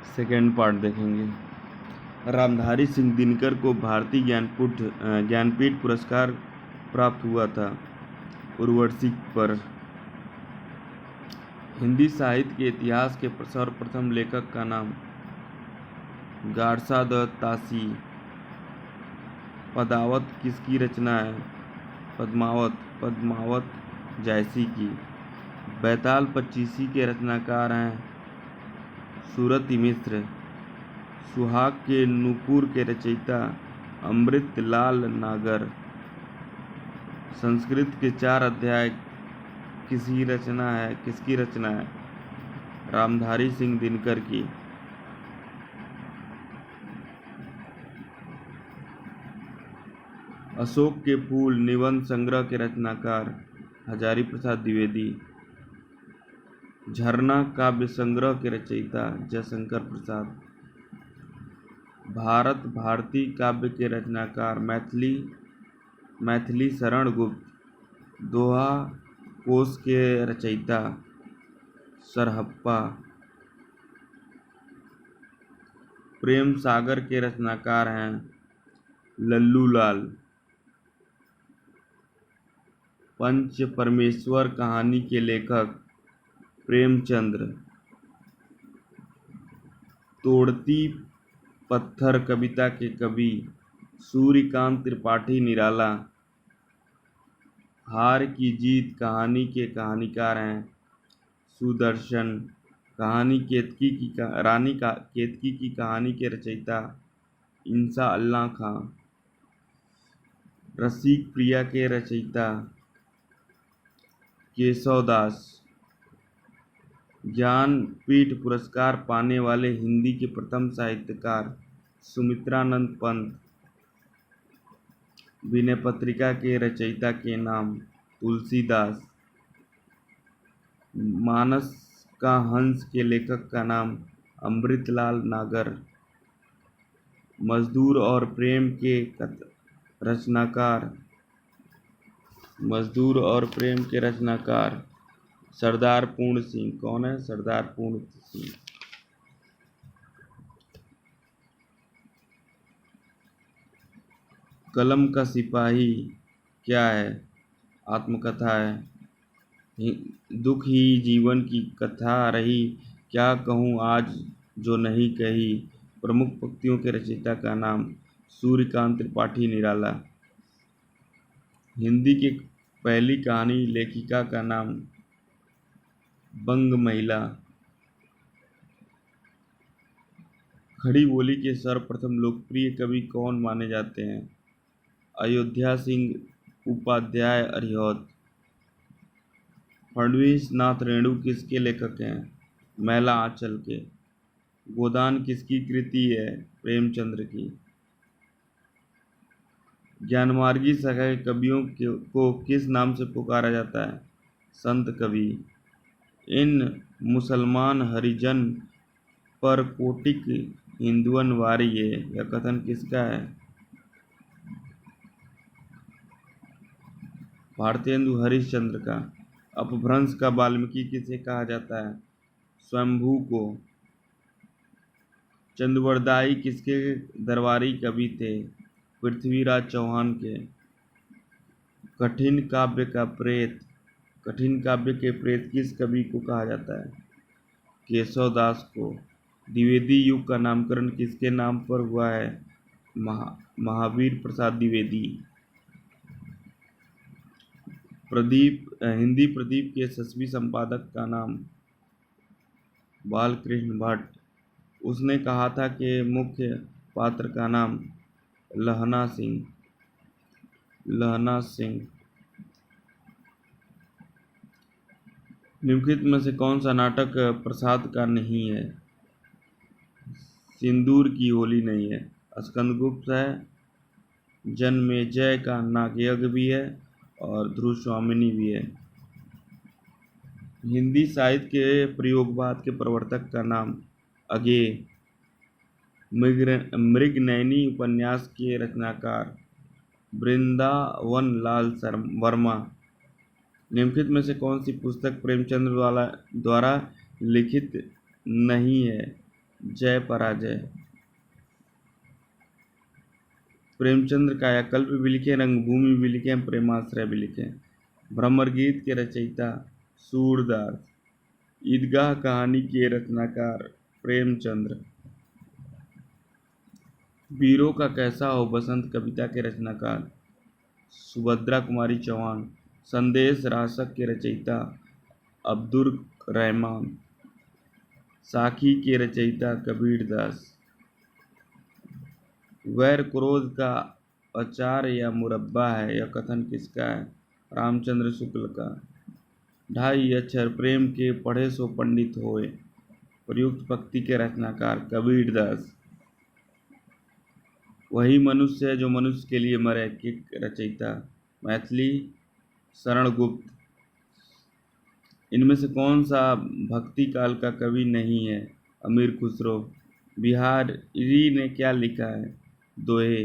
Second part देखेंगे। रामधारी सिंह दिनकर को भारतीय ज्ञानपीठ पुरस्कार प्राप्त हुआ था। उर्वशी पर। हिंदी साहित्य के इतिहास के सर्वप्रथम लेखक का नाम गारसा द तासी। पदावत किसकी रचना है? पद्मावत जायसी की। बैताल पच्चीसी के रचनाकार हैं सूरती मिश्र। सुहाग के नूपुर के रचयिता अमृतलाल नागर। संस्कृत के 4 अध्याय किसकी रचना है? रामधारी सिंह दिनकर की। अशोक के फूल निबंध संग्रह के रचनाकार हजारी प्रसाद द्विवेदी। झरना काव्य संग्रह के रचयिता जयशंकर प्रसाद। भारत भारती काव्य के रचनाकार मैथिली शरण गुप्त। दोहा कोश के रचयिता सरहप्पा। प्रेम सागर के रचनाकार हैं लल्लू लाल। पंच परमेश्वर कहानी के लेखक प्रेमचंद्र। तोड़ती पत्थर कविता के कवि सूर्यकांत त्रिपाठी निराला। हार की जीत कहानी के कहानीकार हैं सुदर्शन। रानी केतकी की कहानी के रचयिता इंसा अल्लाह खां। रसिक प्रिया के रचयिता केशव दास। ज्ञानपीठ पुरस्कार पाने वाले हिंदी के प्रथम साहित्यकार सुमित्रानंद पंत। विनय पत्रिका के रचयिता के नाम तुलसीदास। मानस का हंस के लेखक का नाम अमृतलाल नागर। मजदूर और प्रेम के रचनाकार सरदार पूर्ण सिंह। कौन है? सरदार पूर्ण सिंह। कलम का सिपाही क्या है? आत्मकथा है। दुख ही जीवन की कथा रही, क्या कहूँ आज जो नहीं कही। प्रमुख पंक्तियों के रचयिता का नाम सूर्यकांत त्रिपाठी निराला। हिंदी की पहली कहानी लेखिका का नाम बंग महिला। खड़ी बोली के सर्वप्रथम लोकप्रिय कवि कौन माने जाते हैं? अयोध्या सिंह उपाध्याय अरिहौत। फडणवीस नाथ रेणु किसके लेखक हैं? मैला आंचल के। गोदान किसकी कृति है? प्रेमचंद्र की। ज्ञानमार्गी शाखा के कवियों को किस नाम से पुकारा जाता है? संत कवि। इन मुसलमान हरिजन पर कोटिक हिंदुअन वारी है, यह कथन किसका है? भारतेंदु हरिश्चंद्र का। अपभ्रंश का वाल्मीकि किसे कहा जाता है? स्वयंभू को। चंद्रवरदाई किसके दरबारी कवि थे? पृथ्वीराज चौहान के। कठिन काव्य के प्रेत किस कवि को कहा जाता है? केशव दास को। द्विवेदी युग का नामकरण किसके नाम पर हुआ है? महावीर प्रसाद द्विवेदी। हिंदी प्रदीप के यशस्वी संपादक का नाम बालकृष्ण भट्ट। उसने कहा था कि मुख्य पात्र का नाम लहना सिंह। निम्नलिखित में से कौन सा नाटक प्रसाद का नहीं है? सिंदूर की होली नहीं है। स्कंदगुप्त है। जन्मेजय का नागयज्ञ भी है और ध्रुव स्वामिनी भी है। हिंदी साहित्य के प्रयोगवाद के प्रवर्तक का नाम अगेय। मृगनयनी उपन्यास के रचनाकार वृंदावन लाल वर्मा। निम्नलिखित में से कौन सी पुस्तक प्रेमचंद द्वारा लिखित नहीं है? जय पराजय। प्रेमचंद्र कायाकल्प भी लिखे, रंगभूमि भी लिखे, प्रेमाश्रय भी लिखे। भ्रमर गीत के रचयिता सूरदास। ईदगाह कहानी के रचनाकार प्रेमचंद्र। वीरों का कैसा हो बसंत कविता के रचनाकार सुभद्रा कुमारी चौहान। संदेश रासक के रचयिता अब्दुल रहमान। साखी के रचयिता कबीर दास। वैर क्रोध का अचार या मुरब्बा है, यह कथन किसका है? रामचंद्र शुक्ल का। 2.5 अक्षर प्रेम के पढ़े सो पंडित होए। प्रयुक्त पंक्ति के रचनाकार कबीर दास। वही मनुष्य है जो मनुष्य के लिए मरे के रचयिता मैथिली शरण गुप्त। इनमें से कौन सा भक्ति काल का कवि नहीं है? अमीर खुसरो। बिहारी ने क्या लिखा है? दोहे।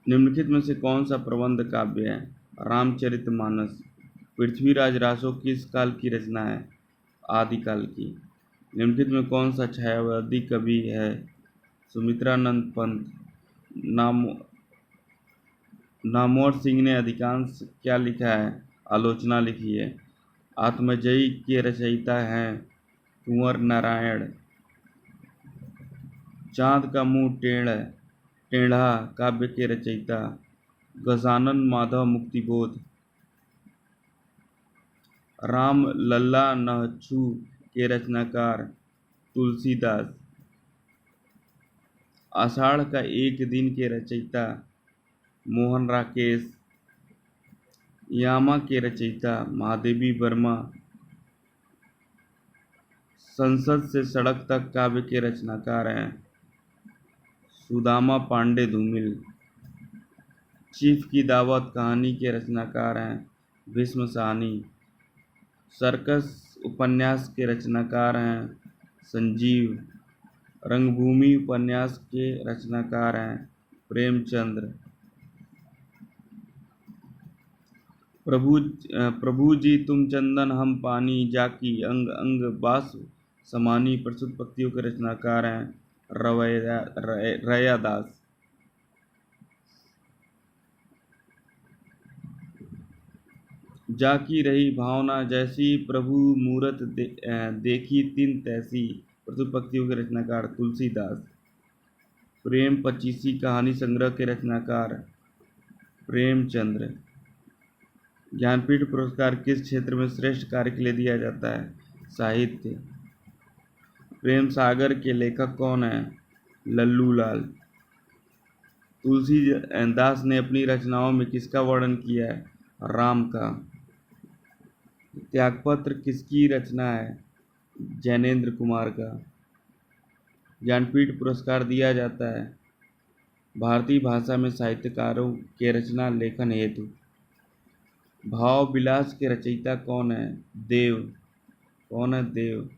निम्नलिखित में से कौन सा प्रबंध काव्य है? रामचरितमानस। पृथ्वीराज रासो किस काल की रचना है? आदिकाल की। निम्नलिखित में कौन सा छायावादी कवि है? सुमित्रानंद पंत। नामवर सिंह ने अधिकांश क्या लिखा है? आलोचना लिखी है। आत्मजयी के रचयिता हैं कुंवर नारायण। चांद का मुंह टेढ़ा काव्य के रचयिता गजानन माधव मुक्तिबोध। राम लल्ला नहछु के रचनाकार तुलसीदास। आषाढ़ का एक दिन के रचयिता मोहन राकेश। यामा के रचयिता महादेवी वर्मा। संसद से सड़क तक काव्य के रचनाकार हैं सुदामा पांडे धूमिल। चीफ की दावत कहानी के रचनाकार हैं भीष्म साहनी। सर्कस उपन्यास के रचनाकार हैं संजीव। रंगभूमि उपन्यास के रचनाकार हैं प्रेमचंद्र। प्रभु जी तुम चंदन हम पानी, जाकी अंग अंग बास समानी। प्रस्तुत पंक्तियों के रचनाकार हैं रयादास। जाकी रही भावना जैसी, प्रभु मूरत देखी तिन तैसी। प्रस्तुत पंक्तियों के रचनाकार तुलसीदास। प्रेम पचीसी कहानी संग्रह के रचनाकार प्रेमचंद्र। ज्ञानपीठ पुरस्कार किस क्षेत्र में श्रेष्ठ कार्य के लिए दिया जाता है? साहित्य। प्रेम सागर के लेखक कौन है? लल्लू लाल। तुलसीदास ने अपनी रचनाओं में किसका वर्णन किया है? राम का। त्यागपत्र किसकी रचना है? जैनेन्द्र कुमार का। ज्ञानपीठ पुरस्कार दिया जाता है भारतीय भाषा में साहित्यकारों के रचना लेखन हेतु। भाव विलास के रचयिता कौन है? देव। कौन है? देव।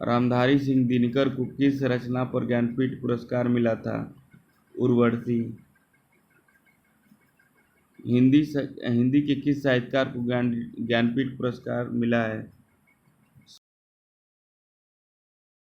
रामधारी सिंह दिनकर को किस रचना पर ज्ञानपीठ पुरस्कार मिला था? उर्वशी। हिंदी के किस साहित्यकार को ज्ञानपीठ पुरस्कार मिला है?